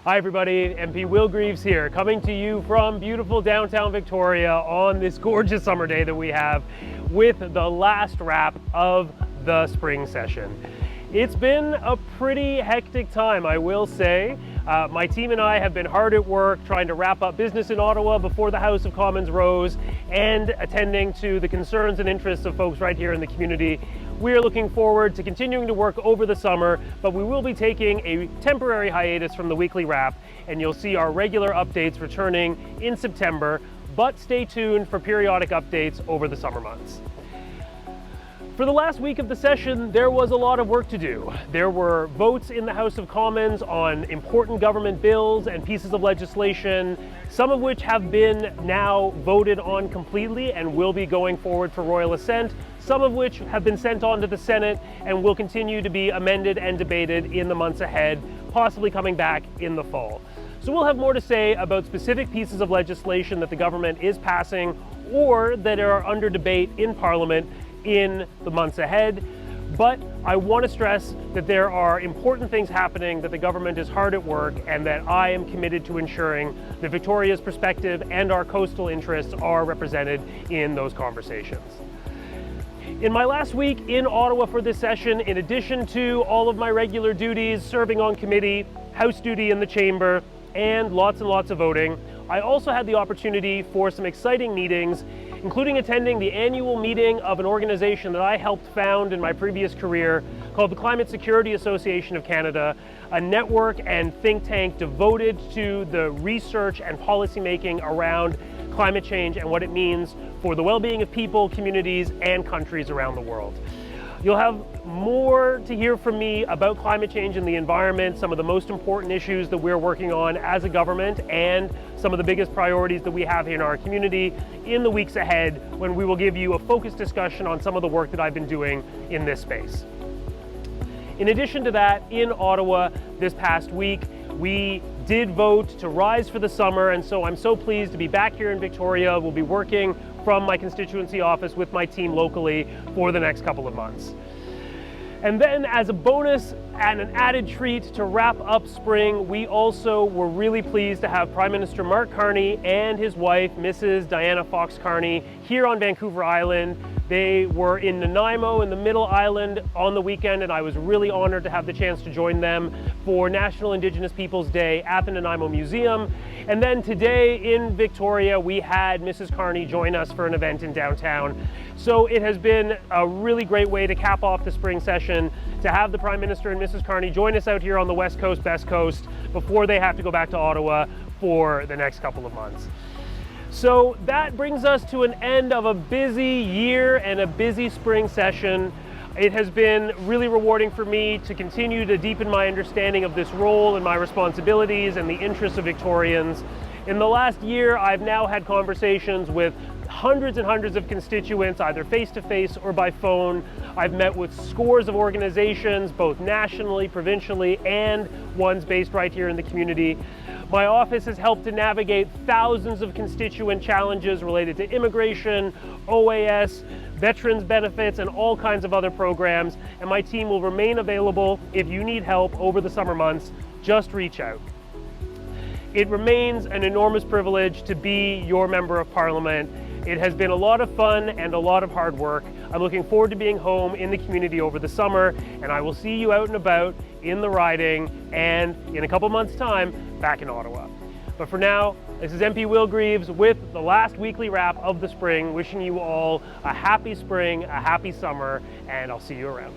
Hi everybody, MP Will Greaves here, coming to you from beautiful downtown Victoria on this gorgeous summer day that we have with the last wrap of the spring session. It's been a pretty hectic time, I will say. My team and I have been hard at work trying to wrap up business in Ottawa before the House of Commons rose and attending to the concerns and interests of folks right here in the community. We are looking forward to continuing to work over the summer, but we will be taking a temporary hiatus from the weekly wrap, and you'll see our regular updates returning in September, but stay tuned for periodic updates over the summer months. For the last week of the session, there was a lot of work to do. There were votes in the House of Commons on important government bills and pieces of legislation, some of which have been now voted on completely and will be going forward for royal assent, some of which have been sent on to the Senate and will continue to be amended and debated in the months ahead, possibly coming back in the fall. So we'll have more to say about specific pieces of legislation that the government is passing or that are under debate in Parliament in the months ahead. But I want to stress that there are important things happening, that the government is hard at work, and that I am committed to ensuring that Victoria's perspective and our coastal interests are represented in those conversations. In my last week in Ottawa for this session, in addition to all of my regular duties, serving on committee, House duty in the chamber, and lots of voting, I also had the opportunity for some exciting meetings, including attending the annual meeting of an organization that I helped found in my previous career called the Climate Security Association of Canada, a network and think tank devoted to the research and policymaking around climate change and what it means for the well-being of people, communities, and countries around the world. You'll have more to hear from me about climate change and the environment, some of the most important issues that we're working on as a government, and some of the biggest priorities that we have in our community in the weeks ahead, when we will give you a focused discussion on some of the work that I've been doing in this space. In addition to that, in Ottawa this past week, we did vote to rise for the summer, and so I'm so pleased to be back here in Victoria. We'll be working from my constituency office with my team locally for the next couple of months. And then, as a bonus and an added treat to wrap up spring, we also were really pleased to have Prime Minister Mark Carney and his wife, Mrs. Diana Fox Carney, here on Vancouver Island. They were in Nanaimo in the Middle Island on the weekend, and I was really honored to have the chance to join them for National Indigenous Peoples Day at the Nanaimo Museum. And then today in Victoria, we had Mrs. Carney join us for an event in downtown. So it has been a really great way to cap off the spring session, to have the Prime Minister and Mrs. Carney join us out here on the West Coast, Best Coast, before they have to go back to Ottawa for the next couple of months. So that brings us to an end of a busy year and a busy spring session. It has been really rewarding for me to continue to deepen my understanding of this role and my responsibilities and the interests of Victorians. In the last year, I've now had conversations with hundreds and hundreds of constituents, either face-to-face or by phone. I've met with scores of organizations, both nationally, provincially, and ones based right here in the community. My office has helped to navigate thousands of constituent challenges related to immigration, OAS, veterans benefits, and all kinds of other programs, and my team will remain available if you need help over the summer months. Just reach out. It remains an enormous privilege to be your member of Parliament. It has been a lot of fun and a lot of hard work. I'm looking forward to being home in the community over the summer, and I will see you out and about in the riding and in a couple months' time back in Ottawa. But for now, this is MP Will Greaves with the last weekly wrap of the spring, wishing you all a happy spring, a happy summer, and I'll see you around.